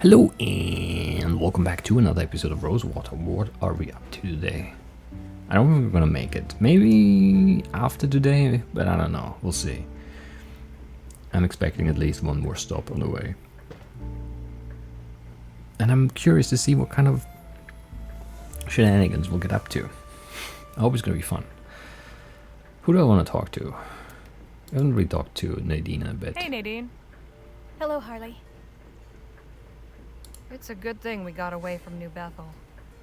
Hello and welcome back to another episode of Rosewater. What are we up to today? I don't think we're gonna make it. Maybe after today, but I don't know. We'll see. I'm expecting at least one more stop on the way. And I'm curious to see what kind of shenanigans we'll get up to. I hope it's gonna be fun. Who do I want to talk to? I haven't really talked to Nadine in a bit. Hey, Nadine. Hello, Harley. It's a good thing we got away from New Bethel.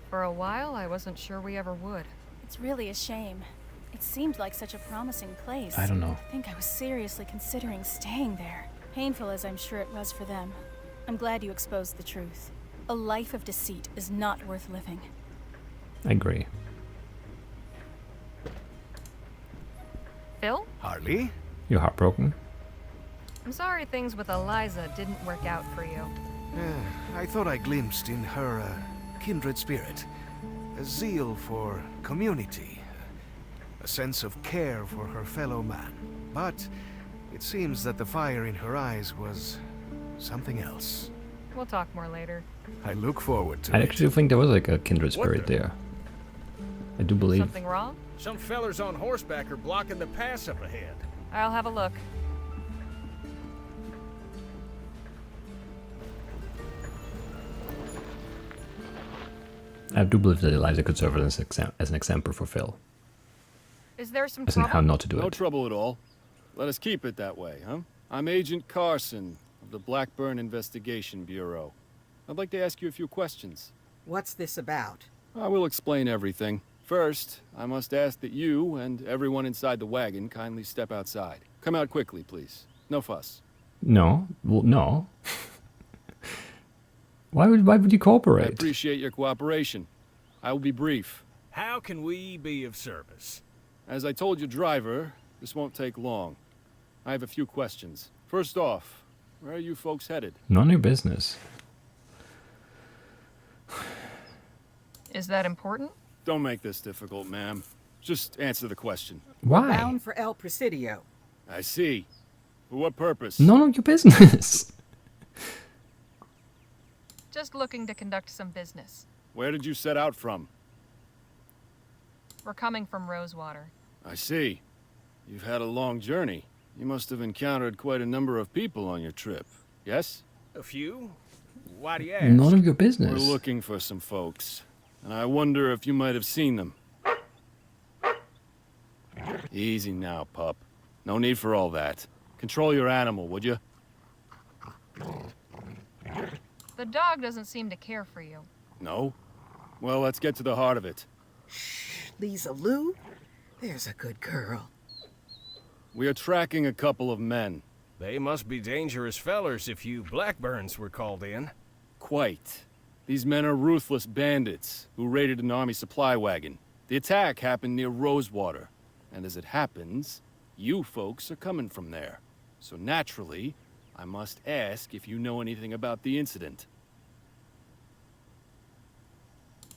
For a while, I wasn't sure we ever would. It's really a shame. It seemed like such a promising place. I don't know. I think I was seriously considering staying there. Painful as I'm sure it was for them. I'm glad you exposed the truth. A life of deceit is not worth living. I agree. Phil? Harley? You're heartbroken? I'm sorry things with Eliza didn't work out for you. I thought I glimpsed in her a kindred spirit. A zeal for community. A sense of care for her fellow man. But it seems that the fire in her eyes was something else. We'll talk more later. I look forward to I it. actually think there was like a kindred spirit there. I do believe. Something wrong? Some fellers on horseback are blocking the pass up ahead. I'll have a look. I do believe that Eliza could serve as an example for Phil. Is there some As in trouble? how not to do No it. trouble at all. Let us keep it that way, huh? I'm Agent Carson of the Blackburn Investigation Bureau. I'd like to ask you a few questions. What's this about? I will explain everything. First, I must ask that you and everyone inside the wagon kindly step outside. Come out quickly, please. No fuss. No. Well, no. Why would you I cooperate? appreciate your cooperation. I will be brief. How can we be of service? As I told your driver, this won't take long. I have a few questions. First off, where are you folks headed? None of your business. Is that important? Don't make this difficult, ma'am. Just answer the question. Why? Bound for El Presidio. I see. For what purpose? None of your business. Just looking to conduct some business. Where did you set out from? We're coming from Rosewater. I see. You've had a long journey. You must have encountered quite a number of people on your trip, yes? A few? Why do you ask? None of your We're business. looking for some folks, and I wonder if you might have seen them. Easy now, pup. No need for all that. Control your animal, would you? The dog doesn't seem to care for you. No? Well, let's get to the heart of it. Lisa Lou? There's a good girl. We are tracking a couple of men. They must be dangerous fellers if you Blackburns were called in. Quite. These men are ruthless bandits who raided an army supply wagon. The attack happened near Rosewater, and as it happens, you folks are coming from there. So naturally, I must ask if you know anything about the incident.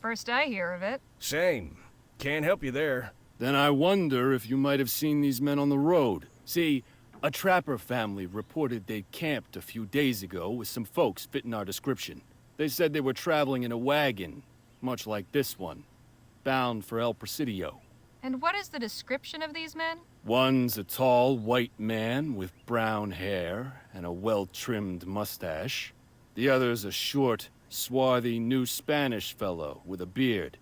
First I hear of it. Same. Can't help you there. Then I wonder if you might have seen these men on the road. See, a trapper family reported they camped a few days ago with some folks fitting our description. They said they were traveling in a wagon, much like this one, bound for El Presidio. And what is the description of these men? One's a tall white man with brown hair and a well-trimmed mustache. The other's a short, swarthy New Spanish fellow with a beard.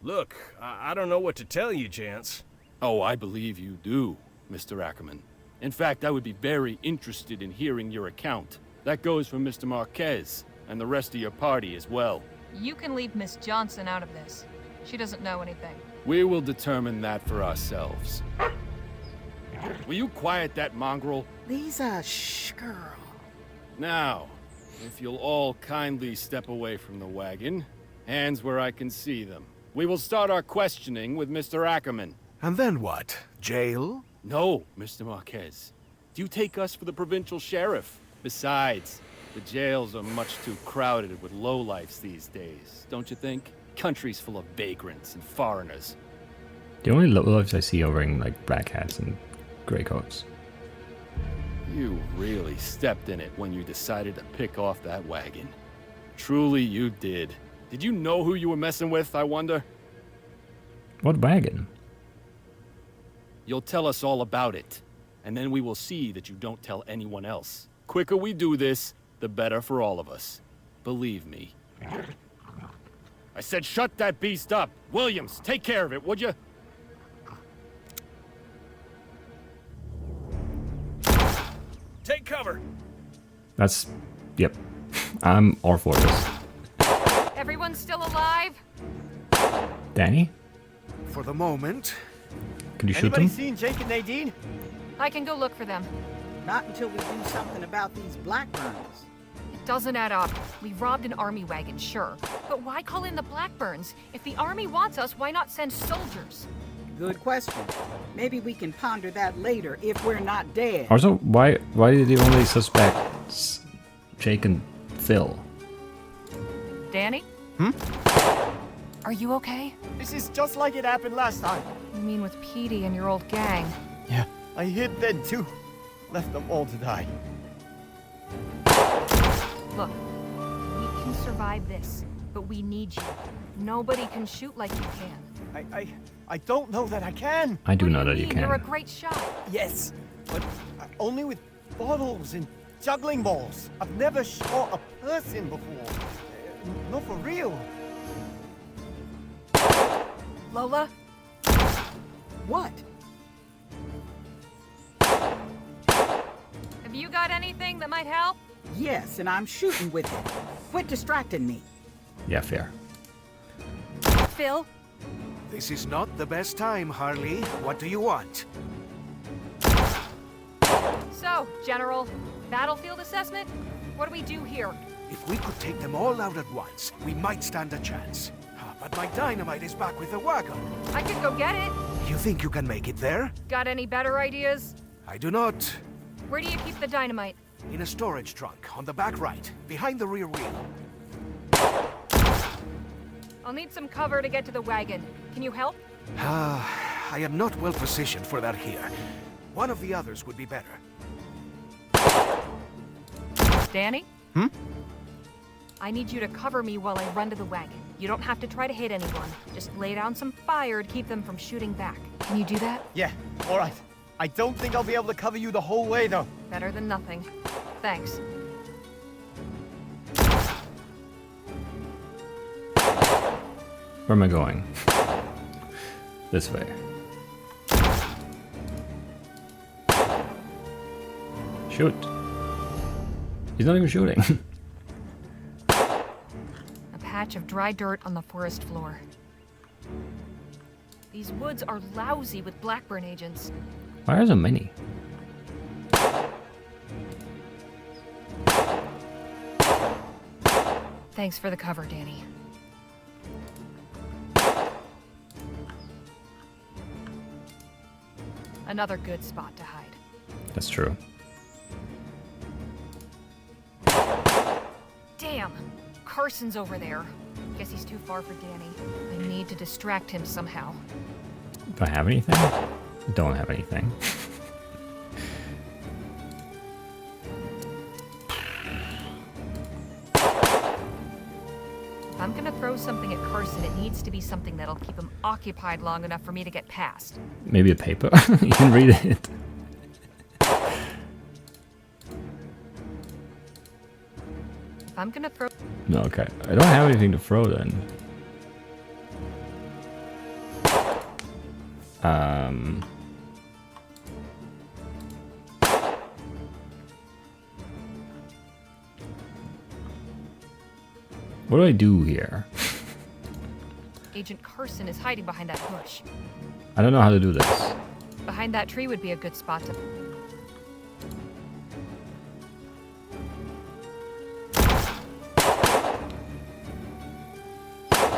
Look, I don't know what to tell you, gents. Oh, I believe you do, Mr. Ackerman. In fact, I would be very interested in hearing your account. That goes for Mr. Marquez and the rest of your party as well. You can leave Miss Johnson out of this. She doesn't know anything. We will determine that for ourselves. Will you quiet that mongrel? Lisa, shh, girl. Now, if you'll all kindly step away from the wagon, hands where I can see them. We will start our questioning with Mr. Ackerman. And then what? Jail? No, Mr. Marquez. Do you take us for the provincial sheriff? Besides, the jails are much too crowded with lowlifes these days, don't you think? Countries full of vagrants and foreigners. The only lowlifes I see are wearing like black hats and grey coats. You really stepped in it when you decided to pick off that wagon. Truly you did. Did you know who you were messing with, I wonder? What wagon? You'll tell us all about it, and then we will see that you don't tell anyone else. Quicker we do this, the better for all of us. Believe me. I said shut that beast up! Williams, take care of it, would you? Take cover. That's... Yep. I'm all for this. Everyone's still alive? Danny? For the moment. Can you shoot Anybody them? seen Jake and Nadine? I can go look for them. Not until we do something about these Blackburns. It doesn't add up. We robbed an army wagon, sure. But why call in the Blackburns? If the army wants us, why not send soldiers? Good question. Maybe we can ponder that later if we're not dead. Also, why did he only suspect Jake and Phil? Danny? Are you okay? This is just like it happened last time. You mean with Petey and your old gang? Yeah, I hid then too. Left them all to die. Look, we can survive this, but we need you. Nobody can shoot like you can. I don't know that I can. I do What know you that you mean? You're a can. great shot. Yes, but only with bottles and juggling balls. I've never shot a person before. Not for real. Lola? What? Have you got anything that might help? Yes, and I'm shooting with it. Quit distracting me. Yeah, fair. Phil? This is not the best time, Harley. What do you want? So, General, battlefield assessment? What do we do here? If we could take them all out at once, we might stand a chance. But my dynamite is back with the wagon. I could go get it. You think you can make it there? Got any better ideas? I do not. Where do you keep the dynamite? In a storage trunk, on the back right, behind the rear wheel. I'll need some cover to get to the wagon. Can you help? I am not well positioned for that here. One of the others would be better. Danny? I need you to cover me while I run to the wagon. You don't have to try to hit anyone. Just lay down some fire to keep them from shooting back. Can you do that? Yeah, all right. I don't think I'll be able to cover you the whole way though. Better than nothing. Thanks. Where am I going? This way. Shoot. He's not even shooting. A patch of dry dirt on the forest floor. These woods are lousy with Blackburn agents. Why are so many? Thanks for the cover, Danny. Another good spot to hide. That's true. Damn! Carson's over there. Guess he's too far for Danny. I need to distract him somehow. Do I have anything? Don't have anything. If I'm gonna throw something at Carson, it needs to be something that'll keep him occupied long enough for me to get past. Maybe a paper? You can read it. If I'm gonna throw... No, okay. I don't have anything to throw then. What do I do here? Agent Carson is hiding behind that bush. I don't know how to do this. Behind that tree would be a good spot to...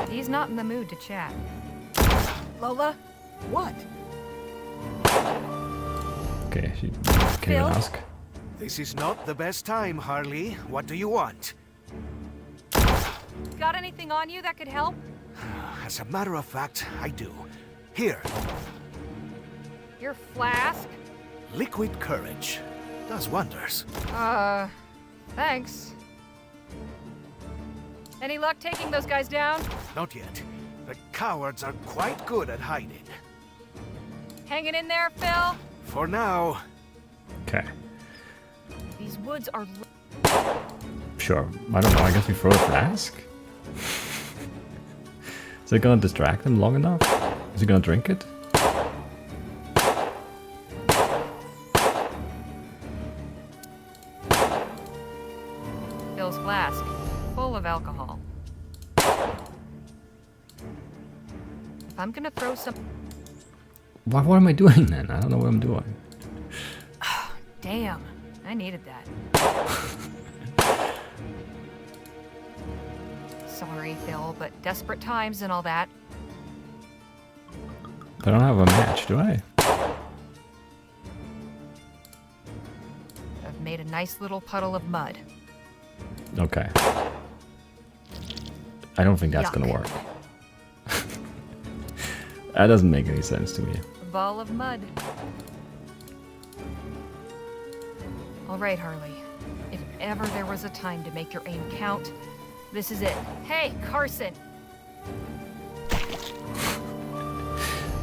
He's not in the mood to chat. Lola? What? Okay, she can't Phil? even ask. This is not the best time, Harley. What do you want? Got anything on you that could help? As a matter of fact, I do. Here, Your flask? liquid courage. Does wonders. Thanks. Any luck taking those guys down? Not yet. The cowards are quite good at hiding. Hanging in there, Phil? For now. Okay. These woods are... Sure. I don't know. I guess we throw a flask? Is it gonna distract them long enough? Is he gonna drink it? Phil's flask, full of alcohol. If I'm gonna throw some... What am I doing then? I don't know what I'm doing. Damn, I needed that. Sorry, Phil, but desperate times and all that. I don't have a match, do I? I've made a nice little puddle of mud. Okay. I don't think that's Yuck. gonna work. That doesn't make any sense to me. A ball of mud. All right, Harley. If ever there was a time to make your aim count, this is it. Hey, Carson!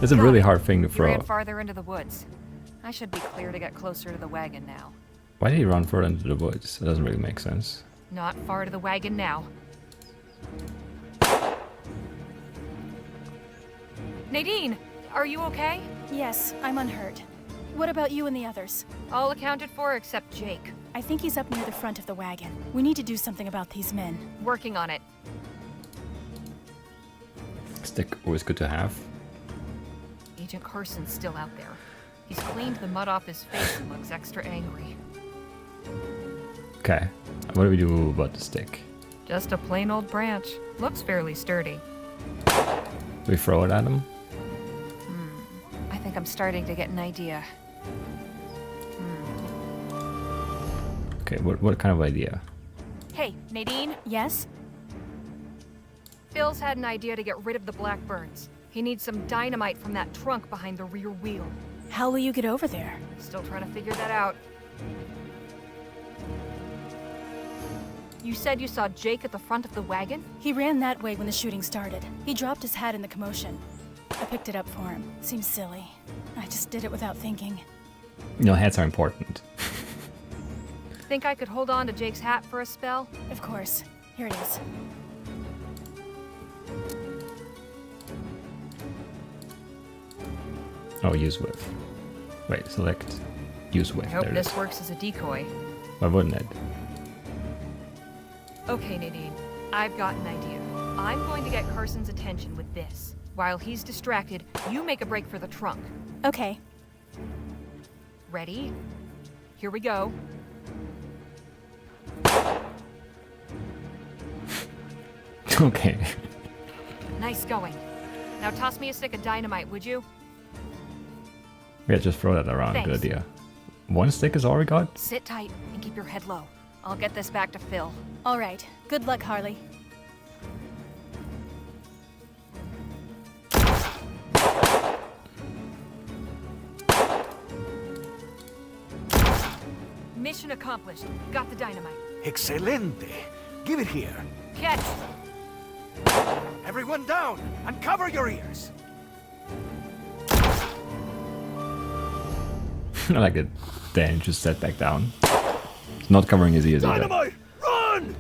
It's a really hard thing to You throw. ran farther into the woods. I should be clear to get closer to the wagon now. Why did he run further into the woods? It doesn't really make sense. Not far to the wagon now. Nadine, are you okay? Yes, I'm unhurt. What about you and the others? All accounted for except Jake. I think he's up near the front of the wagon. We need to do something about these men. Working on it. Stick always good to have. Agent Carson's still out there. He's cleaned the mud off his face and looks extra angry. Okay. What do we do about the stick? Just a plain old branch. Looks fairly sturdy. We throw it at him? I think I'm starting to get an idea. Okay, what kind of idea? Hey, Nadine. Yes? Phil's had an idea to get rid of the Blackburns. He needs some dynamite from that trunk behind the rear wheel. How will you get over there? Still trying to figure that out. You said you saw Jake at the front of the wagon? He ran that way when the shooting started. He dropped his hat in the commotion. I picked it up for him. Seems silly. I just did it without thinking. No, hats are important. Think I could hold on to Jake's hat for a spell? Of course. Here it is. Oh, use with. Wait, select use with. I hope There it this is. works as a decoy. Why wouldn't it? Okay, Nadine. I've got an idea. I'm going to get Carson's attention with this. While he's distracted, you make a break for the trunk. Okay. Ready? Here we go. Okay. Nice going. Now toss me a stick of dynamite, would you? Yeah, just throw that around. Thanks. Good idea. One stick is all we got? Sit tight and keep your head low. I'll get this back to Phil. All right. Good luck, Harley. Mission accomplished. Got the dynamite. Excelente. Give it here. Catch! Everyone down and cover your ears. I like it. Dan just sat back down. He's not covering his ears either. Dynamite! Run!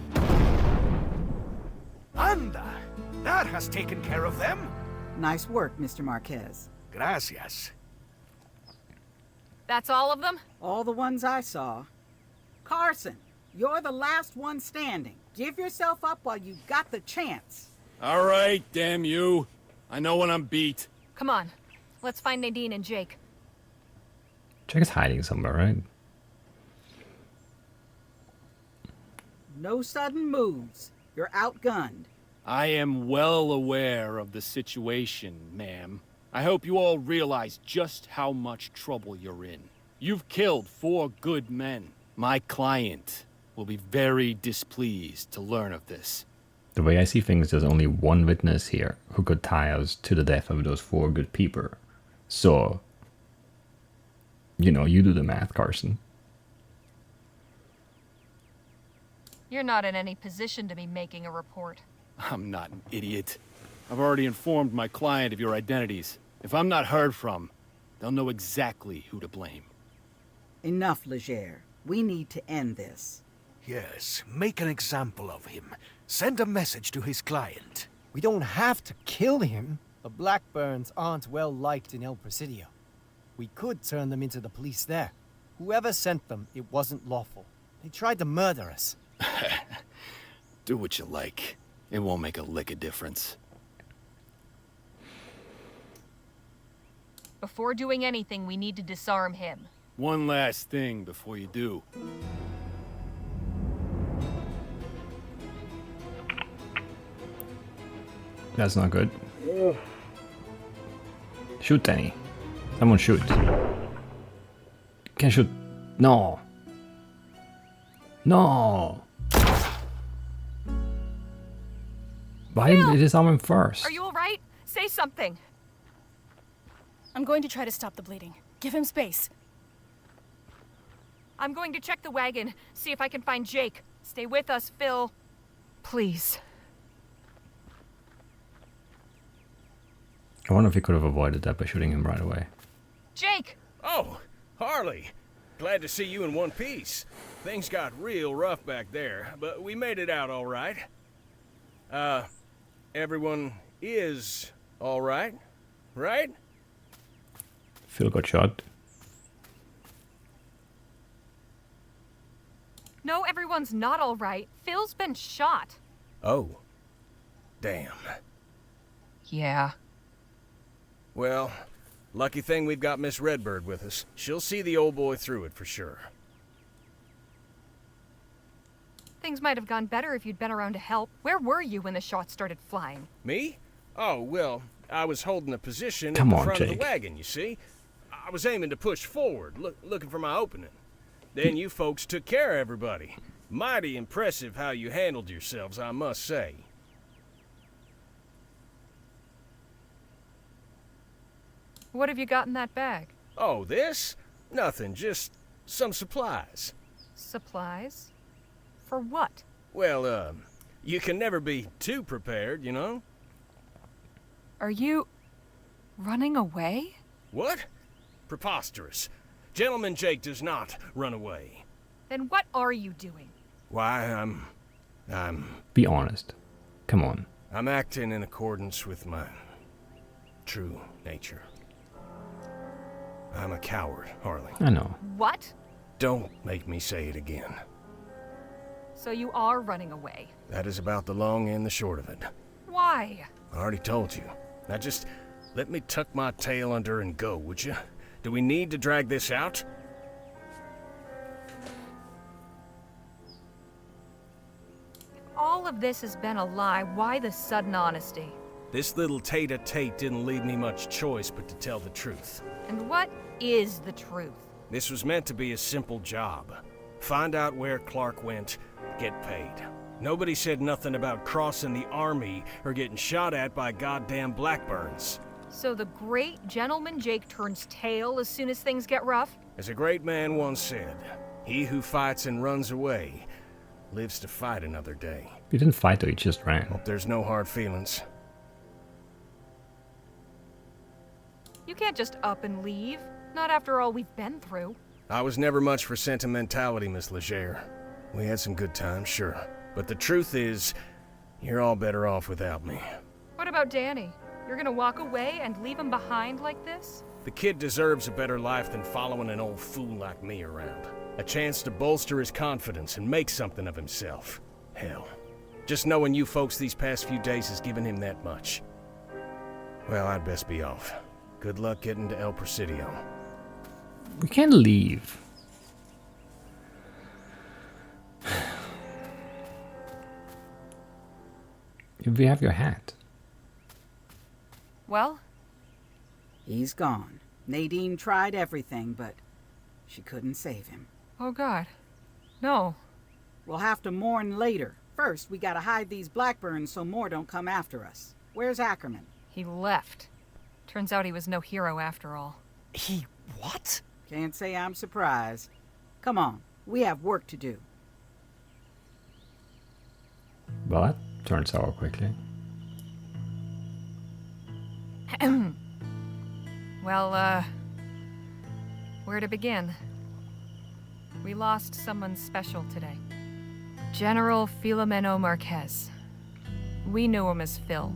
Anda! That has taken care of them. Nice work, Mr. Marquez. Gracias. That's all of them? All the ones I saw. Carson, you're the last one standing. Give yourself up while you got the chance. All right, damn you. I know when I'm beat. Come on. Let's find Nadine and Jake. Jake is hiding somewhere, right? No sudden moves. You're outgunned. I am well aware of the situation, ma'am. I hope you all realize just how much trouble you're in. You've killed 4 good men. My client will be very displeased to learn of this. The way I see things, there's only one witness here who could tie us to the death of those 4 good people. So, you know, you do the math, Carson. You're not in any position to be making a report. I'm not an idiot. I've already informed my client of your identities. If I'm not heard from, they'll know exactly who to blame. Enough, Leger. We need to end this. Yes, make an example of him. Send a message to his client. We don't have to kill him. The Blackburns aren't well liked in El Presidio. We could turn them into the police there. Whoever sent them, it wasn't lawful. They tried to murder us. Do what you like. It won't make a lick of difference. Before doing anything, we need to disarm him. One last thing before you do. That's not good. Shoot, Danny. Someone shoot. Can't shoot. No. No. Why didn't they disarm him first? Are you alright? Say something. I'm going to try to stop the bleeding. Give him space. I'm going to check the wagon, see if I can find Jake. Stay with us, Phil. Please. I wonder if he could have avoided that by shooting him right away. Jake! Oh, Harley. Glad to see you in one piece. Things got real rough back there, but we made it out all right. Everyone is all right? Right? Phil got shot. No, everyone's not alright. Phil's been shot. Oh. Damn. Yeah. Well, lucky thing we've got Miss Redbird with us. She'll see the old boy through it for sure. Things might have gone better if you'd been around to help. Where were you when the shots started flying? Me? Oh, well, I was holding a position Come in the on, front of the Jake. wagon, you see. I was aiming to push forward, looking for my opening. Then you folks took care of everybody. Mighty impressive how you handled yourselves, I must say. What have you got in that bag? Oh, this? Nothing, just some supplies. Supplies? For what? Well, you can never be too prepared, you know? Are you... running away? What? Preposterous. Gentleman Jake does not run away. Then what are you doing? Why, I'm Be honest. Come on. I'm acting in accordance with my true nature. I'm a coward, Harley. I know. What? Don't make me say it again. So you are running away. That is about the long and the short of it. Why? I already told you. Now just let me tuck my tail under and go, would you? Do we need to drag this out? All of this has been a lie. Why the sudden honesty? This little tete-a-tete didn't leave me much choice but to tell the truth. And what is the truth? This was meant to be a simple job. Find out where Clark went, get paid. Nobody said nothing about crossing the army or getting shot at by goddamn Blackburns. So the great gentleman Jake turns tail as soon as things get rough? As a great man once said, he who fights and runs away lives to fight another day. He didn't fight though, he just ran. Hope there's no hard feelings. You can't just up and leave. Not after all we've been through. I was never much for sentimentality, Miss Leger. We had some good times, sure. But the truth is, you're all better off without me. What about Danny? You're gonna walk away and leave him behind like this? The kid deserves a better life than following an old fool like me around. A chance to bolster his confidence and make something of himself. Hell, just knowing you folks these past few days has given him that much. Well, I'd best be off. Good luck getting to El Presidio. We can't leave. If we have your hat. Well, He's gone. Nadine tried everything, but she couldn't save him. oh God. No. We'll have to mourn later. First, we gotta hide these Blackburns so more don't come after us. Where's Ackerman? He left. Turns out he was no hero after all. He what? Can't say I'm surprised. Come on, we have work to do. Well, that turned sour quickly. Well, where to begin? We lost someone special today. General Filomeno Marquez. We knew him as Phil.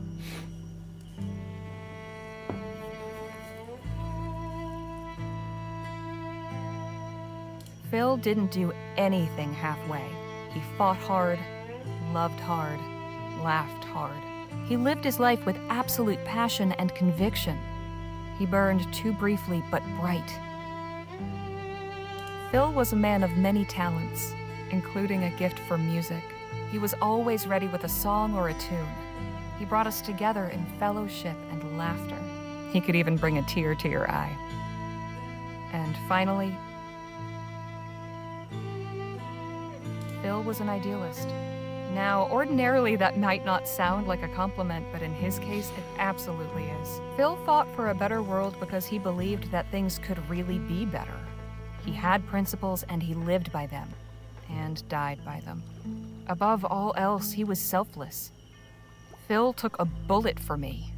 Phil didn't do anything halfway. He fought hard, loved hard, laughed hard. He lived his life with absolute passion and conviction. He burned too briefly but bright. Phil was a man of many talents, including a gift for music. He was always ready with a song or a tune. He brought us together in fellowship and laughter. He could even bring a tear to your eye. And finally, Phil was an idealist. Now, ordinarily that might not sound like a compliment, but in his case, it absolutely is. Phil fought for a better world because he believed that things could really be better. He had principles and he lived by them, and died by them. Above all else, he was selfless. Phil took a bullet for me.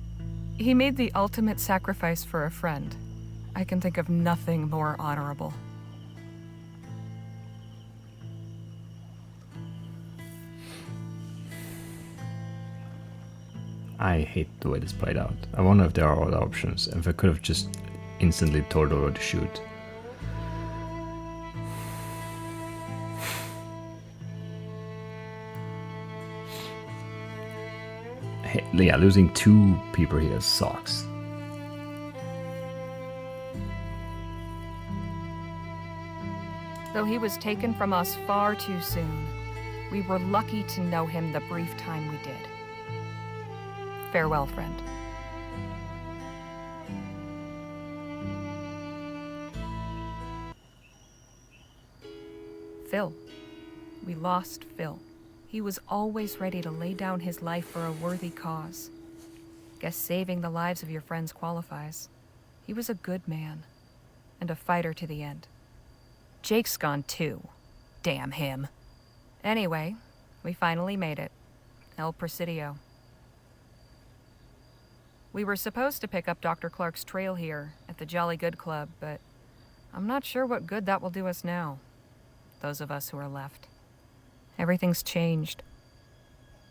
He made the ultimate sacrifice for a friend. I can think of nothing more honorable. I hate the way this played out. I wonder if there are other options, if I could have just instantly told her to shoot. Hey, yeah, losing 2 people here sucks. Though he was taken from us far too soon, we were lucky to know him the brief time we did. Farewell, friend. Phil. We lost Phil. He was always ready to lay down his life for a worthy cause. Guess saving the lives of your friends qualifies. He was a good man, and a fighter to the end. Jake's gone too. Damn him. Anyway, we finally made it. El Presidio. We were supposed to pick up Dr. Clark's trail here at the Jolly Good Club, but I'm not sure what good that will do us now. Those of us who are left. Everything's changed.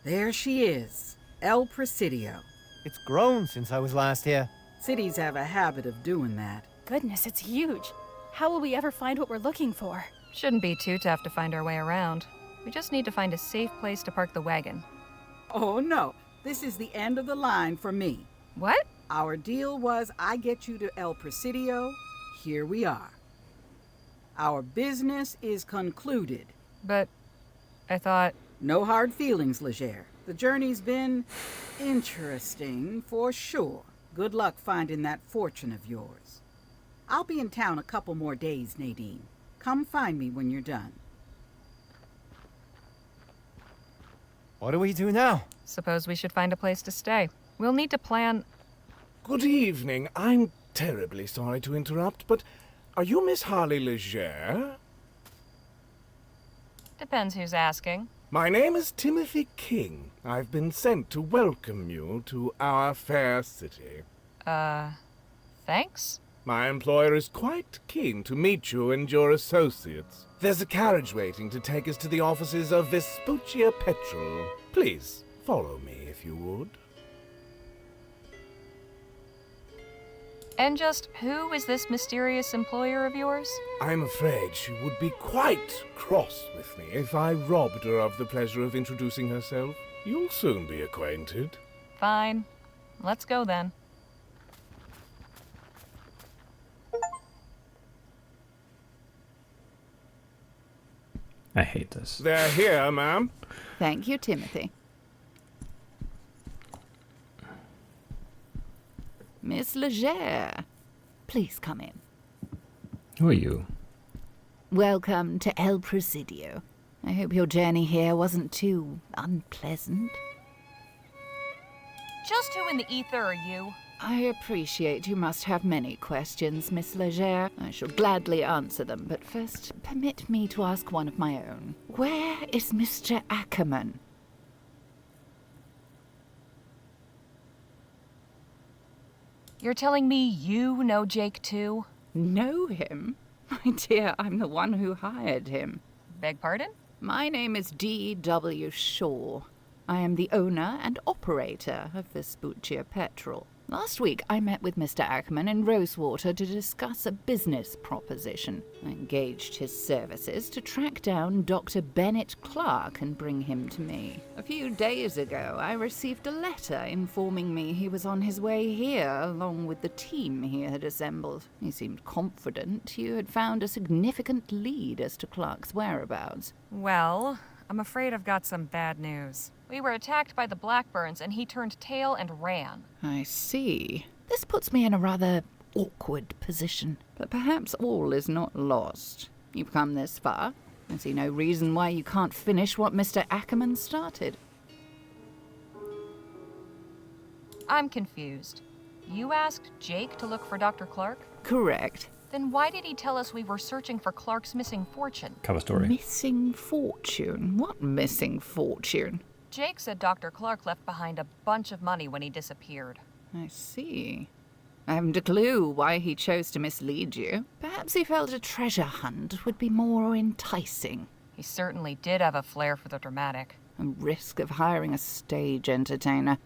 There she is, El Presidio. It's grown since I was last here. Cities have a habit of doing that. Goodness, it's huge. How will we ever find what we're looking for? Shouldn't be too tough to find our way around. We just need to find a safe place to park the wagon. Oh no, this is the end of the line for me. What? Our deal was I get you to El Presidio. Here we are. Our business is concluded. But I thought... No hard feelings, Leger. The journey's been interesting, for sure. Good luck finding that fortune of yours. I'll be in town a couple more days, Nadine. Come find me when you're done. What do we do now? Suppose we should find a place to stay. We'll need to plan... Good evening. I'm terribly sorry to interrupt, but are you Miss Harley Leger? Depends who's asking. My name is Timothy King. I've been sent to welcome you to our fair city. Thanks? My employer is quite keen to meet you and your associates. There's a carriage waiting to take us to the offices of Vespuccia Petrol. Please, follow me if you would. And just who is this mysterious employer of yours? I'm afraid she would be quite cross with me if I robbed her of the pleasure of introducing herself. You'll soon be acquainted. Fine. Let's go then. I hate this. They're here, ma'am. Thank you, Timothy. Miss Leger, please come in. Who are you? Welcome to El Presidio. I hope your journey here wasn't too unpleasant. Just who in the ether are you? I appreciate you must have many questions, Miss Leger. I shall gladly answer them, but first, permit me to ask one of my own. Where is Mr. Ackerman? You're telling me you know Jake too? Know him? My dear, I'm the one who hired him. Beg pardon? My name is D.W. Shaw. I am the owner and operator of Vespuccia Petrol. Last week, I met with Mr. Ackerman in Rosewater to discuss a business proposition. I engaged his services to track down Dr. Bennett Clark and bring him to me. A few days ago, I received a letter informing me he was on his way here, along with the team he had assembled. He seemed confident you had found a significant lead as to Clark's whereabouts. Well, I'm afraid I've got some bad news. We were attacked by the Blackburns and he turned tail and ran. I see. This puts me in a rather awkward position. But perhaps all is not lost. You've come this far. I see no reason why you can't finish what Mr. Ackerman started. I'm confused. You asked Jake to look for Dr. Clark? Correct. Then why did he tell us we were searching for Clark's missing fortune? Cover story. Missing fortune? What missing fortune? Jake said Dr. Clark left behind a bunch of money when he disappeared. I see. I haven't a clue why he chose to mislead you. Perhaps he felt a treasure hunt would be more enticing. He certainly did have a flair for the dramatic. A risk of hiring a stage entertainer.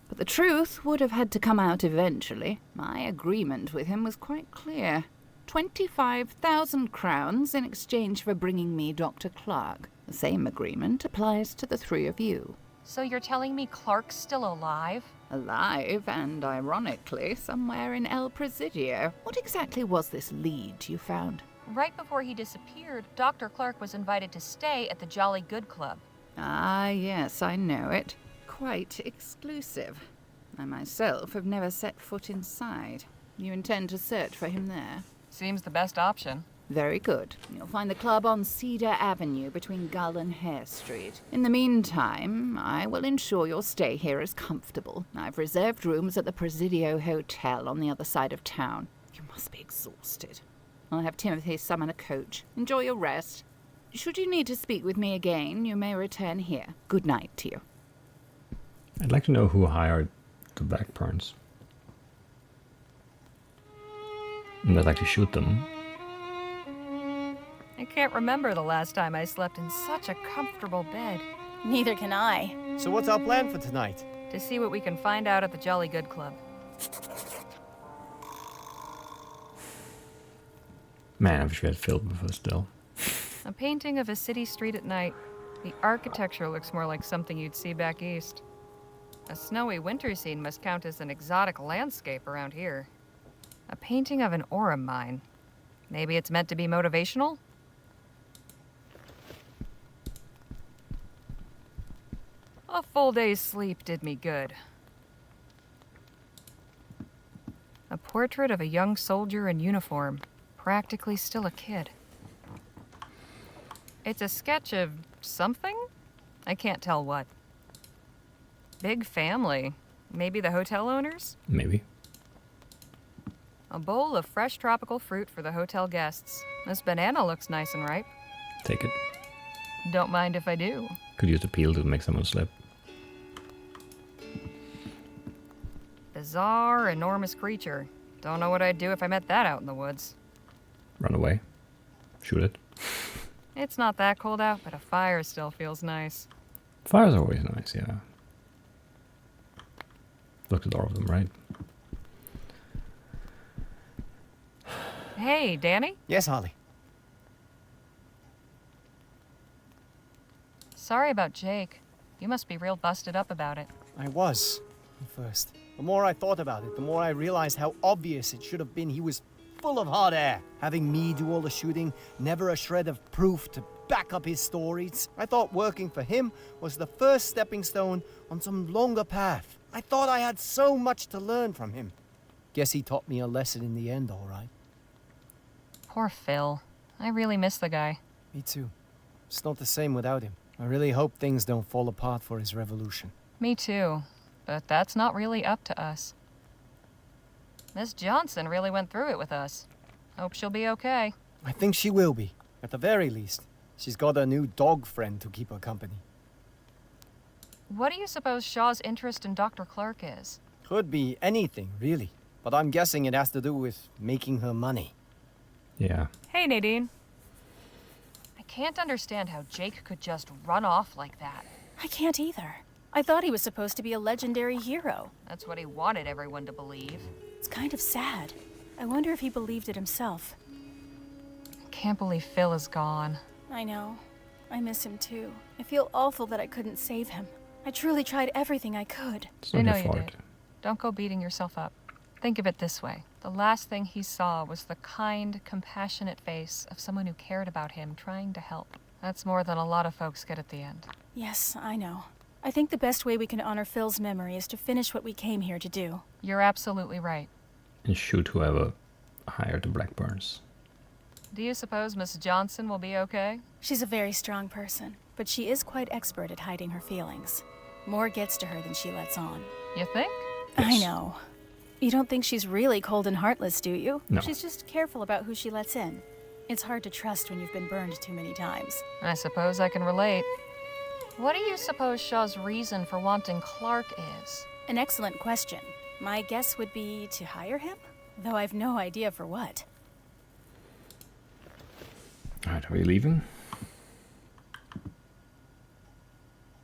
But the truth would have had to come out eventually. My agreement with him was quite clear. 25,000 crowns in exchange for bringing me Dr. Clark. The same agreement applies to the three of you. So you're telling me Clark's still alive? Alive, and ironically, somewhere in El Presidio. What exactly was this lead you found? Right before he disappeared, Dr. Clark was invited to stay at the Jolly Good Club. Ah, yes, I know it. Quite exclusive. I myself have never set foot inside. You intend to search for him there? Seems the best option. Very good. You'll find the club on Cedar Avenue between Gull and Hare Street. In the meantime, I will ensure your stay here is comfortable. I've reserved rooms at the Presidio Hotel on the other side of town. You must be exhausted. I'll have Timothy summon a coach. Enjoy your rest. Should you need to speak with me again, you may return here. Good night to you. I'd like to know who hired the Blackburns. And I'd like to shoot them. I can't remember the last time I slept in such a comfortable bed. Neither can I. So what's our plan for tonight? To see what we can find out at the Jolly Good Club. Man, I wish we had film with us still. A painting of a city street at night. The architecture looks more like something you'd see back east. A snowy winter scene must count as an exotic landscape around here. A painting of an ore mine. Maybe it's meant to be motivational? A full day's sleep did me good. A portrait of a young soldier in uniform, practically still a kid. It's a sketch of something? I can't tell what. Big family. Maybe the hotel owners? Maybe. A bowl of fresh tropical fruit for the hotel guests. This banana looks nice and ripe. Take it. Don't mind if I do. Could use the peel to make someone slip. Bizarre, enormous creature. Don't know what I'd do if I met that out in the woods. Run away. Shoot it. It's not that cold out, but a fire still feels nice. Fires are always nice, yeah. Looked at all of them, right? Hey, Danny? Yes, Harley. Sorry about Jake. You must be real busted up about it. I was, at first. The more I thought about it, the more I realized how obvious it should have been he was full of hot air. Having me do all the shooting, never a shred of proof to back up his stories. I thought working for him was the first stepping stone on some longer path. I thought I had so much to learn from him. Guess he taught me a lesson in the end, all right. Poor Phil. I really miss the guy. Me too. It's not the same without him. I really hope things don't fall apart for his revolution. Me too. But that's not really up to us. Miss Johnson really went through it with us. Hope she'll be okay. I think she will be. At the very least. She's got a new dog friend to keep her company. What do you suppose Shaw's interest in Dr. Clark is? Could be anything, really. but I'm guessing it has to do with making her money. Yeah. Hey, Nadine. I can't understand how Jake could just run off like that. I can't either. I thought he was supposed to be a legendary hero. That's what he wanted everyone to believe. It's kind of sad. I wonder if he believed it himself. I can't believe Phil is gone. I know. I miss him too. I feel awful that I couldn't save him. I truly tried everything I could. It's I not know your you fault. did. Don't go beating yourself up. Think of it this way. The last thing he saw was the kind, compassionate face of someone who cared about him, trying to help. That's more than a lot of folks get at the end. Yes, I know. I think the best way we can honor Phil's memory is to finish what we came here to do. You're absolutely right. And shoot whoever hired the Blackburns. Do you suppose Miss Johnson will be okay? She's a very strong person, but she is quite expert at hiding her feelings. More gets to her than she lets on. You think? I Yes. know. You don't think she's really cold and heartless, do you? No. She's just careful about who she lets in. It's hard to trust when you've been burned too many times. I suppose I can relate. What do you suppose Shaw's reason for wanting Clark is? An excellent question. My guess would be to hire him, though I've no idea for what. Alright, are we leaving?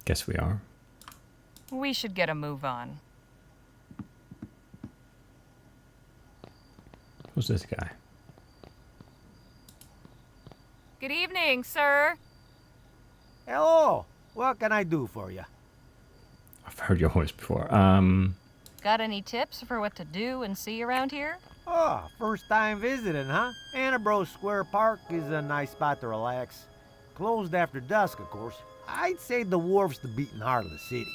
Guess we are. We should get a move on. Who's this guy? Good evening, sir. Hello. What can I do for you? I've heard your voice before. Got any tips for what to do and see around here? Oh, first time visiting, huh? Annabro Square Park is a nice spot to relax. Closed after dusk, of course. I'd say the wharf's the beating heart of the city.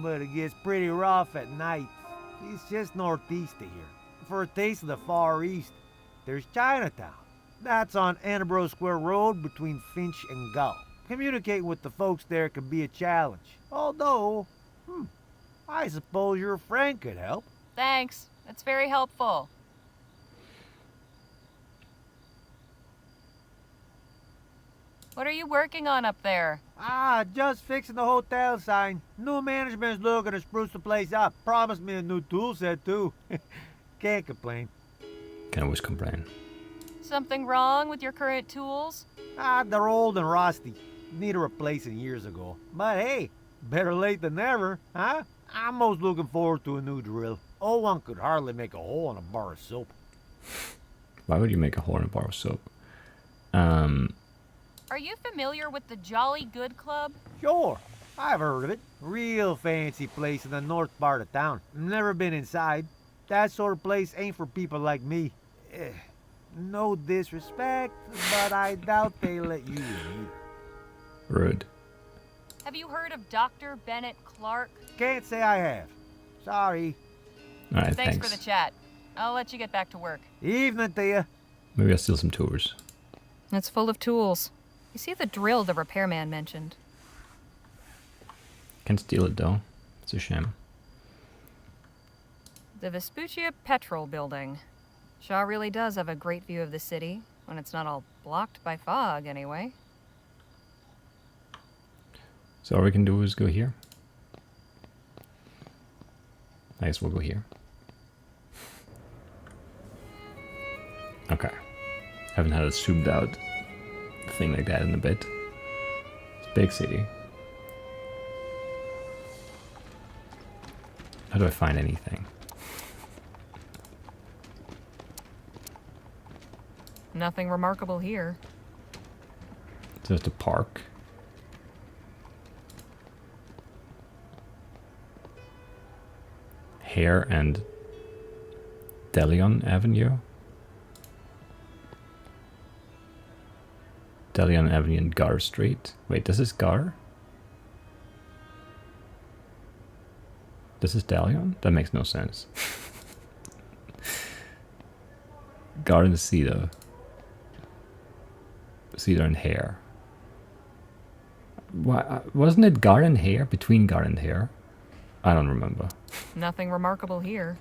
But it gets pretty rough at night. It's just northeast of here. For a taste of the Far East, there's Chinatown. That's on Annabro Square Road between Finch and Gull. Communicating with the folks there can be a challenge. Although, I suppose your friend could help. Thanks. That's very helpful. What are you working on up there? Just fixing the hotel sign. New management's looking to spruce the place up. Promised me a new tool set, too. Can't complain. Can always complain. Something wrong with your current tools? They're old and rusty. Need a replacing years ago. But hey, better late than never, huh? I'm most looking forward to a new drill. Old one could hardly make a hole in a bar of soap. Why would you make a hole in a bar of soap? Are you familiar with the Jolly Good Club? Sure, I've heard of it. Real fancy place in the north part of town. Never been inside. That sort of place ain't for people like me. No disrespect, but I doubt they let you in. Rude. Have you heard of Dr. Bennett Clark? Can't say I have. Sorry. Alright, Thanks thanks. for the chat. I'll let you get back to work. Evening to you. Maybe I'll steal some tours. It's full of tools. You see the drill the repairman mentioned. Can't steal it though. It's a shame. The Vespuccia Petrol Building. Shaw really does have a great view of the city, when it's not all blocked by fog, anyway. So all we can do is go here. I guess we'll go here. Okay. Haven't had a zoomed out thing like that in a bit. It's a big city. How do I find anything? Nothing remarkable here. Just a park. Hare and Delion Avenue. Delion Avenue and Gar Street. Wait, this is Gar? This is Delion? That makes no sense. Gar and Cedar. Cedar and Hare. Why, wasn't it Gar and Hare? Between Gar and Hare? I don't remember. Nothing remarkable here.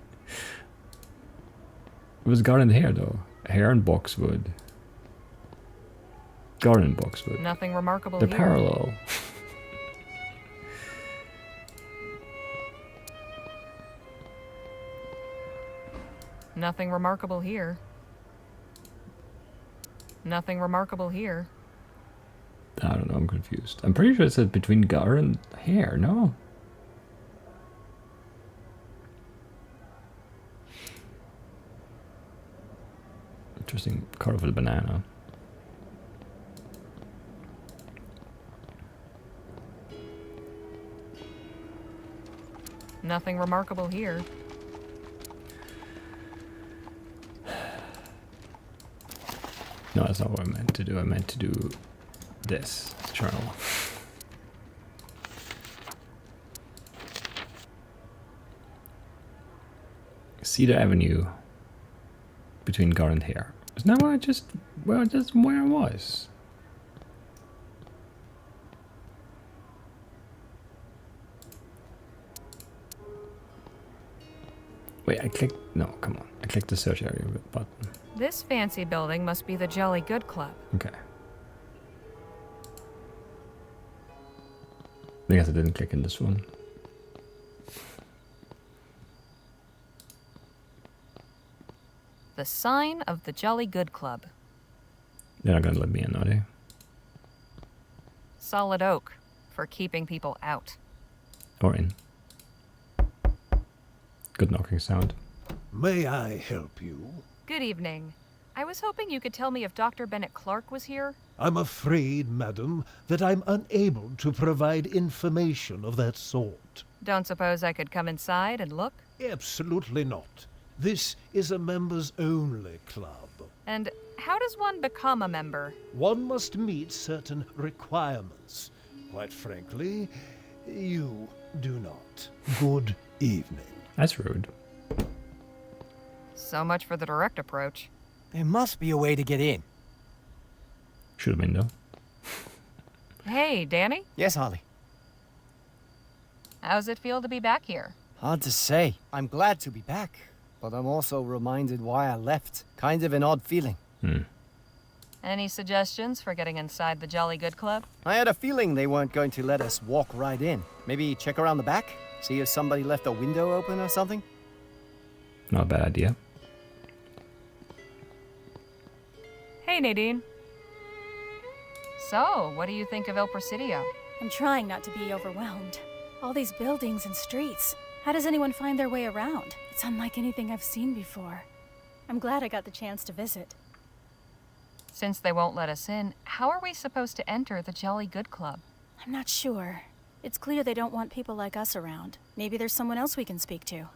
It was Gar and Hare though. Hare and Boxwood. Gar and Boxwood. Nothing remarkable They're here. parallel. Nothing remarkable here. Nothing remarkable here. I don't know, I'm confused. I'm pretty sure it said between Gar and hair, no? Interesting colorful banana. Nothing remarkable here. No, that's not what I meant to do. I meant to do this journal. Cedar Avenue between Gar and Hare. Isn't that where I just, well, that's where I was. Wait, I clicked, no, come on. I clicked the search area button. This fancy building must be the Jolly Good Club. Okay. I guess I didn't click in this one. The sign of the Jolly Good Club. They're not gonna let me in, are they? Solid oak for keeping people out. Or in. Good knocking sound. May I help you? Good evening. I was hoping you could tell me if Dr. Bennett Clark was here. I'm afraid, madam, that I'm unable to provide information of that sort. Don't suppose I could come inside and look? Absolutely not. This is a members-only club. And how does one become a member? One must meet certain requirements. Quite frankly, you do not. Good evening. That's rude. So much for the direct approach. There must be a way to get in. Should have been, though. Hey, Danny? Yes, Harley. How's it feel to be back here? Hard to say. I'm glad to be back, but I'm also reminded why I left. Kind of an odd feeling. Any suggestions for getting inside the Jolly Good Club? I had a feeling they weren't going to let us walk right in. Maybe check around the back? See if somebody left a window open or something? Not a bad idea. Hey, Nadine. So, what do you think of El Presidio? I'm trying not to be overwhelmed. All these buildings and streets. How does anyone find their way around? It's unlike anything I've seen before. I'm glad I got the chance to visit. Since they won't let us in, how are we supposed to enter the Jolly Good Club? I'm not sure. It's clear they don't want people like us around. Maybe there's someone else we can speak to.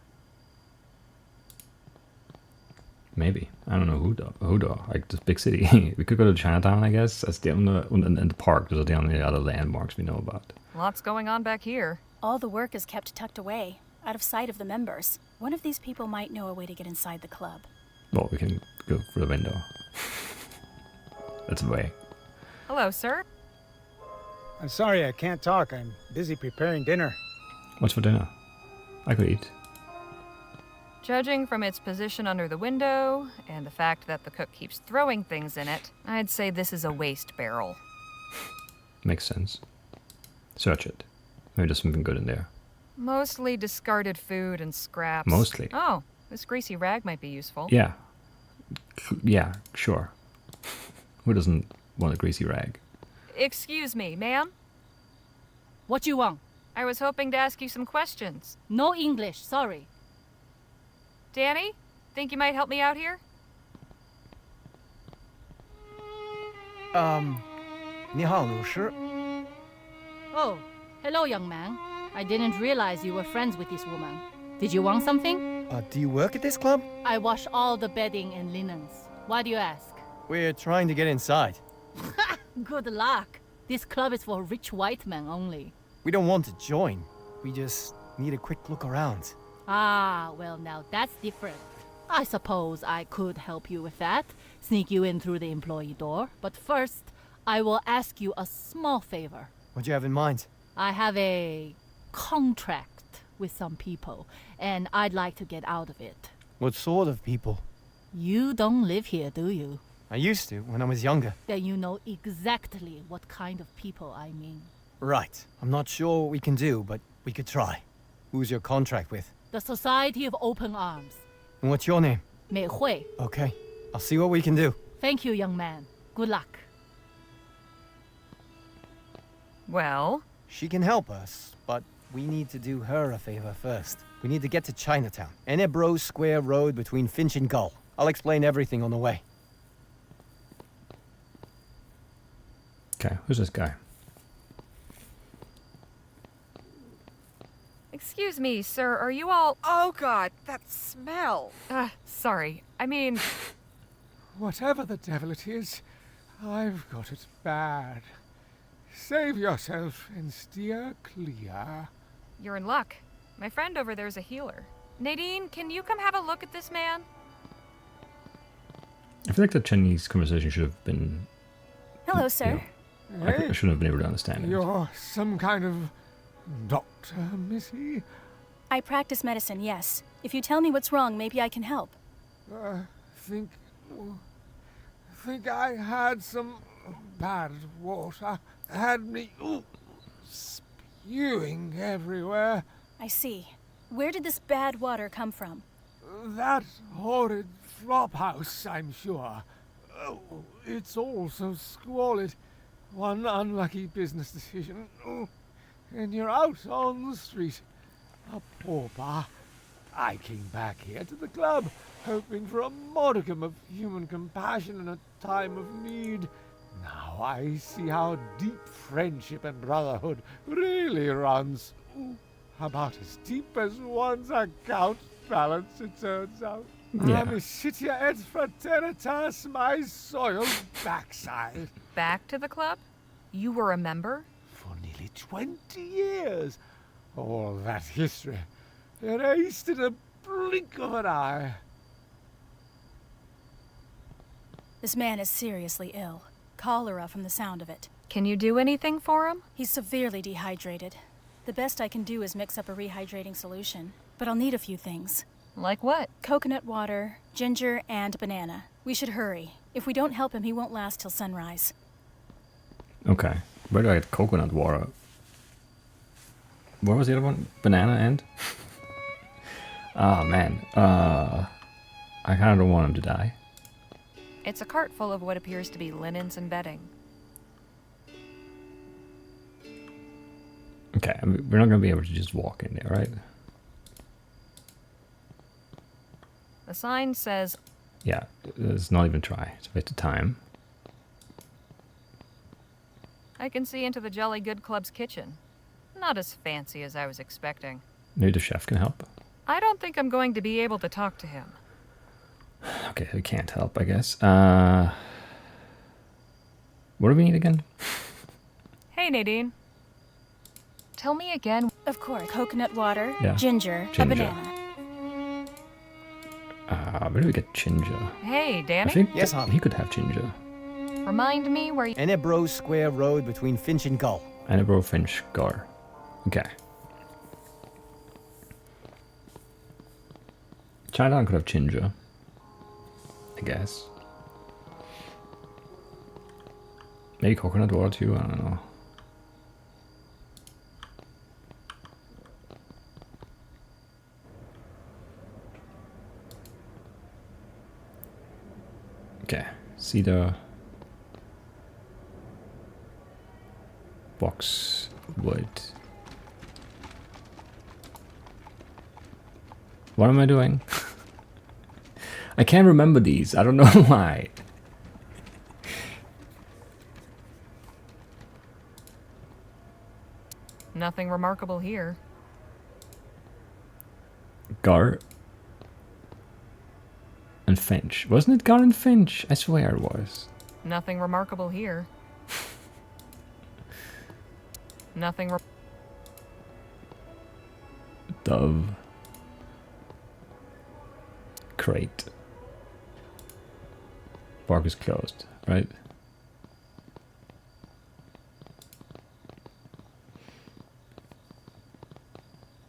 Maybe. I don't know who though. Like this big city. We could go to Chinatown, I guess. That's the only, and the park. Those are the only other landmarks we know about. Lots going on back here. All the work is kept tucked away, out of sight of the members. One of these people might know a way to get inside the club. Well, we can go through the window. That's the way. Hello, sir. I'm sorry I can't talk. I'm busy preparing dinner. What's for dinner? I could eat. Judging from its position under the window, and the fact that the cook keeps throwing things in it, I'd say this is a waste barrel. Makes sense. Search it. Maybe there's something good in there. Mostly discarded food and scraps. Mostly? Oh, this greasy rag might be useful. Yeah. Yeah, sure. Who doesn't want a greasy rag? Excuse me, ma'am? What you want? I was hoping to ask you some questions. No English, sorry. Danny, think you might help me out here? 你好，律师。 Oh, hello, young man. I didn't realize you were friends with this woman. Did you want something? Do you work at this club? I wash all the bedding and linens. Why do you ask? We're trying to get inside. Good luck. This club is for rich white men only. We don't want to join. We just need a quick look around. Ah, well, now that's different. I suppose I could help you with that. Sneak you in through the employee door. But first, I will ask you a small favor. What do you have in mind? I have a contract with some people, and I'd like to get out of it. What sort of people? You don't live here, do you? I used to when I was younger. Then you know exactly what kind of people I mean. Right. I'm not sure what we can do, but we could try. Who's your contract with? The Society of Open Arms. And what's your name? 美惠. Okay, I'll see what we can do. Thank you, young man. Good luck. Well, She can help us, but we need to do her a favor first. We need to get to Chinatown. Enebro Square Road between Finch and Gull. I'll explain everything on the way. Okay, who's this guy? excuse me, sir, are you all... Oh god, that smell! Sorry. I mean... Whatever the devil it is, I've got it bad. Save yourself and steer clear. You're in luck. My friend over there's a healer. Nadine, can you come have a look at this man? I feel like the Chinese conversation should have been... Hello, sir. I shouldn't have been able to understand it. You're some kind of doctor, Missy? I practice medicine, yes. If you tell me what's wrong, maybe I can help. Think I had some bad water. Had me spewing everywhere. I see. Where did this bad water come from? That horrid flop house, I'm sure. Oh, it's all so squalid. One unlucky business decision, and you're out on the street. A pauper. I came back here to the club, hoping for a modicum of human compassion in a time of need. Now I see how deep friendship and brotherhood really runs. About as deep as one's account balance, it turns out. Yeah. Amicitia et fraternitas, my soiled backside. Back to the club? You were a member? For nearly 20 years. All that history, erased in a blink of an eye. This man is seriously ill. Cholera from the sound of it. Can you do anything for him? He's severely dehydrated. The best I can do is mix up a rehydrating solution. But I'll need a few things. Like what? Coconut water, ginger, and banana. We should hurry. If we don't help him, he won't last till sunrise. Okay. Where do I get coconut water? Where was the other one? Banana and? Oh man. I kind of don't want him to die. It's a cart full of what appears to be linens and bedding. Okay, I mean, we're not going to be able to just walk in there, right? The sign says... Yeah, let's not even try. It's a waste of time. I can see into the Jolly Good Club's kitchen. Not as fancy as I was expecting. Maybe the chef can help. I don't think I'm going to be able to talk to him. Okay, we can't help, I guess. What do we need again? Hey, Nadine. Tell me again. Of course. Coconut water, Yeah. ginger, a banana. Where do we get ginger? Hey, Danny? I think Yes, hon. he could have ginger. Remind me where you... Enebro Square Road between Finch and Gull. Annabelle Finch Gar. Okay. Chinatown could have ginger. I guess. Maybe coconut water too, I don't know. Okay, cedar, box, wood. What am I doing? I can't remember these. I don't know why. Nothing remarkable here. Gar and Finch. Wasn't it Gar and Finch? I swear it was. Nothing remarkable here. Nothing Dove. Crate. Bark is closed, right?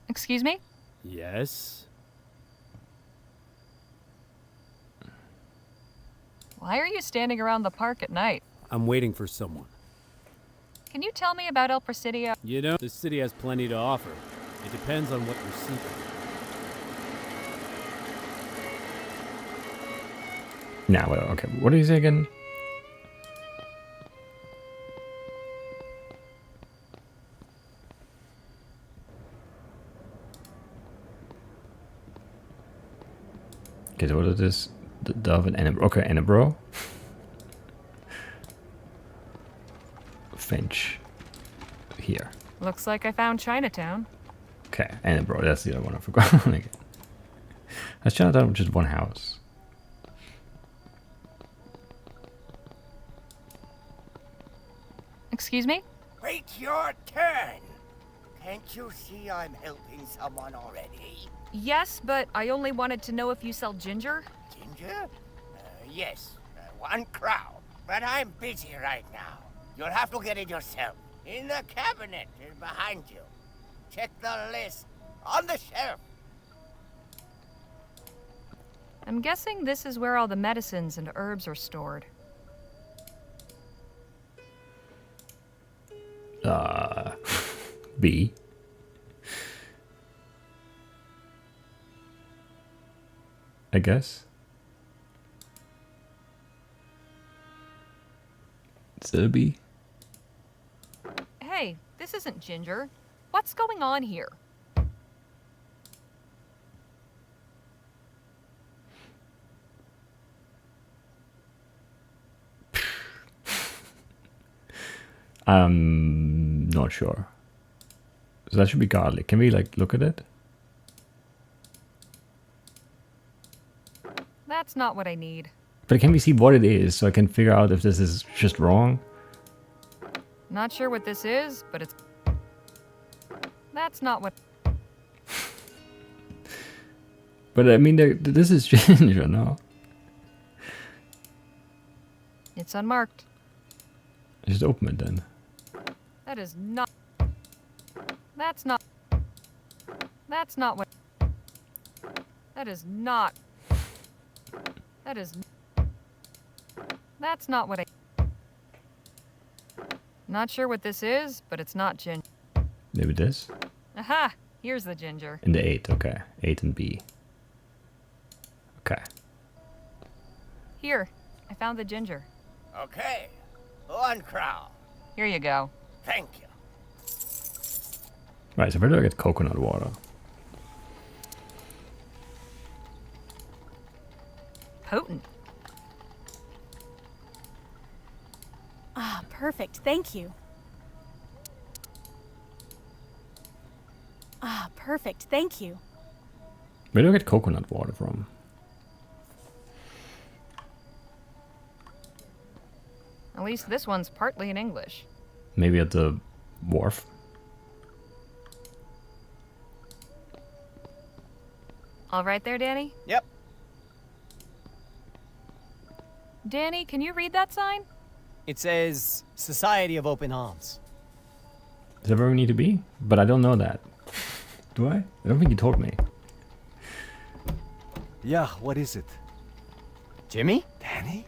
Excuse me? Yes? Why are you standing around the park at night? I'm waiting for someone. Can you tell me about El Presidio? You know, this city has plenty to offer. It depends on what you're seeking. Nah, well, okay. What did you say again? Okay, so what is this? The dove and Enebro. Okay, Enebro. Finch. Here. Looks like I found Chinatown. Okay, Enebro. That's the other one I forgot. That's Chinatown, which is one house. Excuse me? Wait your turn. Can't you see I'm helping someone already? Yes, but I only wanted to know if you sell ginger. Ginger? Yes, 1 crown. But I'm busy right now. You'll have to get it yourself. In the cabinet behind you. Check the list on the shelf. I'm guessing this is where all the medicines and herbs are stored. B. I guess. Is it a B? Hey, this isn't ginger. What's going on here? I'm not sure. So that should be garlic. Can we like look at it? That's not what I need. But can we see what it is so I can figure out if this is just wrong? Not sure what this is, but it's... That's not what... But I mean, this is ginger, no? It's unmarked. Just open it then. That is not... That's not... That's not what... That is not... That is... That's not what I... Not sure what this is, but it's not ginger. Maybe this? Aha! Here's the ginger. In the 8, okay. 8 and B. Okay. Here, I found the ginger. Okay, 1 crown. Here you go. Thank you. Right, so where do I get coconut water? Potent. Ah, perfect. Thank you. Ah, perfect. Thank you. Where do I get coconut water from? At least this one's partly in English. Maybe at the wharf? All right there, Danny? Yep. Danny, can you read that sign? It says Society of Open Arms. Is that where we need to be? But I don't know that. Do I? I don't think you told me. Yeah, what is it? Jimmy? Danny?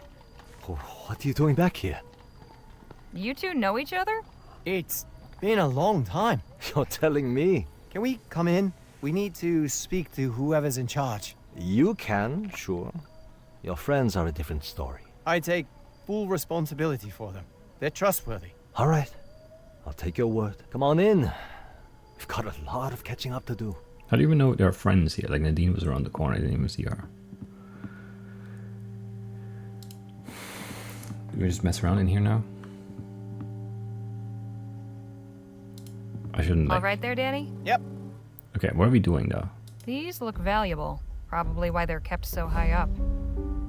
What are you doing back here? You two know each other? It's been a long time. You're telling me. Can we come in? We need to speak to whoever's in charge. You can, sure. Your friends are a different story. I take full responsibility for them. They're trustworthy. All right. I'll take your word. Come on in. We've got a lot of catching up to do. How do you even know there are friends here? Like Nadine was around the corner, I didn't even see her. Do we just mess around in here now? I shouldn't. All right there, Danny? Yep. Okay, what are we doing though? These look valuable. Probably why they're kept so high up.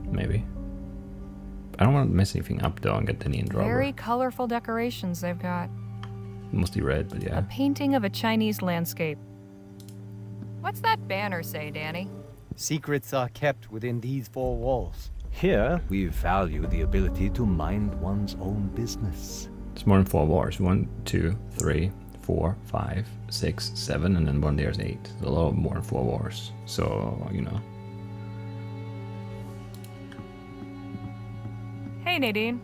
Maybe. I don't want to mess anything up though and get Danny in trouble. Very colorful decorations they've got. Mostly red, but yeah. A painting of a Chinese landscape. What's that banner say, Danny? Secrets are kept within these 4 walls. Here, we value the ability to mind one's own business. It's more than 4 wars. 1, 2, 3, 4, 5, 6, 7, and then one there's 8. A lot more than 4 wars. So, you know. Hey, Nadine.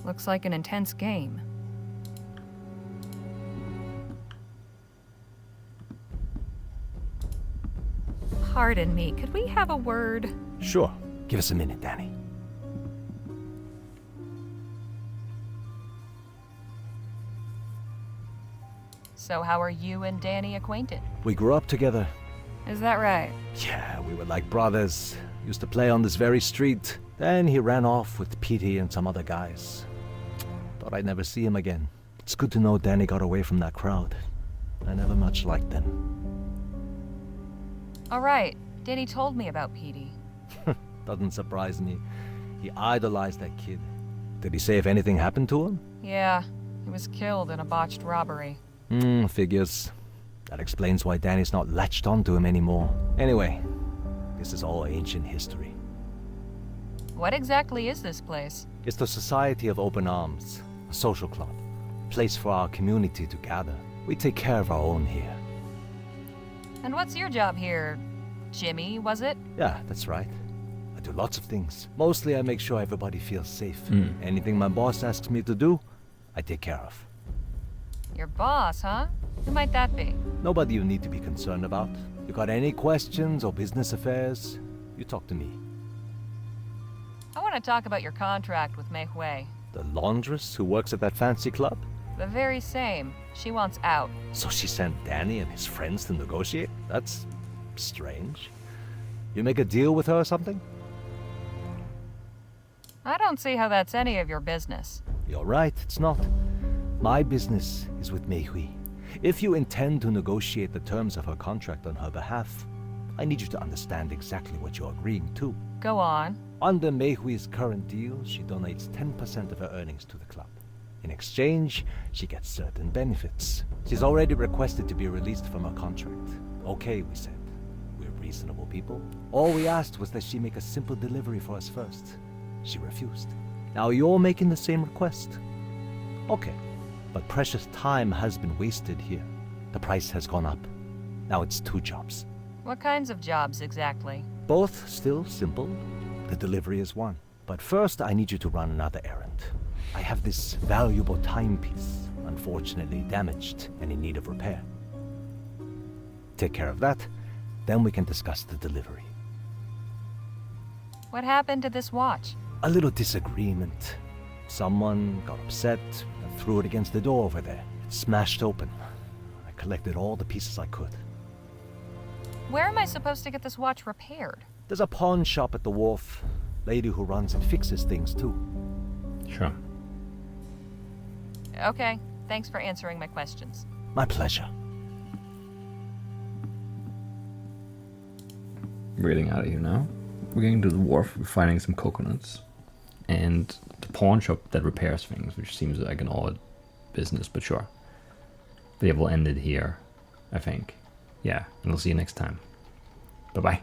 Looks like an intense game. Pardon me, could we have a word? Sure. Give us a minute, Danny. So how are you and Danny acquainted? We grew up together. Is that right? Yeah, we were like brothers. Used to play on this very street. Then he ran off with Petey and some other guys. Thought I'd never see him again. It's good to know Danny got away from that crowd. I never much liked them. Alright, Danny told me about Petey. Doesn't surprise me. He idolized that kid. Did he say if anything happened to him? Yeah, he was killed in a botched robbery. Figures. That explains why Danny's not latched onto him anymore. Anyway, this is all ancient history. What exactly is this place? It's the Society of Open Arms, a social club. A place for our community to gather. We take care of our own here. And what's your job here? Jimmy, was it? Yeah, that's right. I do lots of things. Mostly I make sure everybody feels safe. Anything my boss asks me to do, I take care of. Your boss, huh? Who might that be? Nobody you need to be concerned about. You got any questions or business affairs, you talk to me. I want to talk about your contract with Mei Hui. The laundress who works at that fancy club? The very same. She wants out. So she sent Danny and his friends to negotiate? That's strange. You make a deal with her or something? I don't see how that's any of your business. You're right, it's not. My business is with Mei Hui. If you intend to negotiate the terms of her contract on her behalf, I need you to understand exactly what you're agreeing to. Go on. Under Mei Hui's current deal, she donates 10% of her earnings to the club. In exchange, she gets certain benefits. She's already requested to be released from her contract. Okay, we said. We're reasonable people. All we asked was that she make a simple delivery for us first. She refused. Now you're making the same request. Okay, but precious time has been wasted here. The price has gone up. Now it's 2 jobs. What kinds of jobs exactly? Both still simple. The delivery is one. But first I need you to run another errand. I have this valuable timepiece, unfortunately damaged and in need of repair. Take care of that, then we can discuss the delivery. What happened to this watch? A little disagreement. Someone got upset and threw it against the door over there. It smashed open. I collected all the pieces I could. Where am I supposed to get this watch repaired? There's a pawn shop at the wharf. Lady who runs and fixes things too. Sure. Okay, thanks for answering my questions. My pleasure. We're getting out of here now. We're getting to the wharf, we're finding some coconuts. And the pawn shop that repairs things, which seems like an odd business, but sure. They will end it here, I think. Yeah, and we'll see you next time. Bye-bye.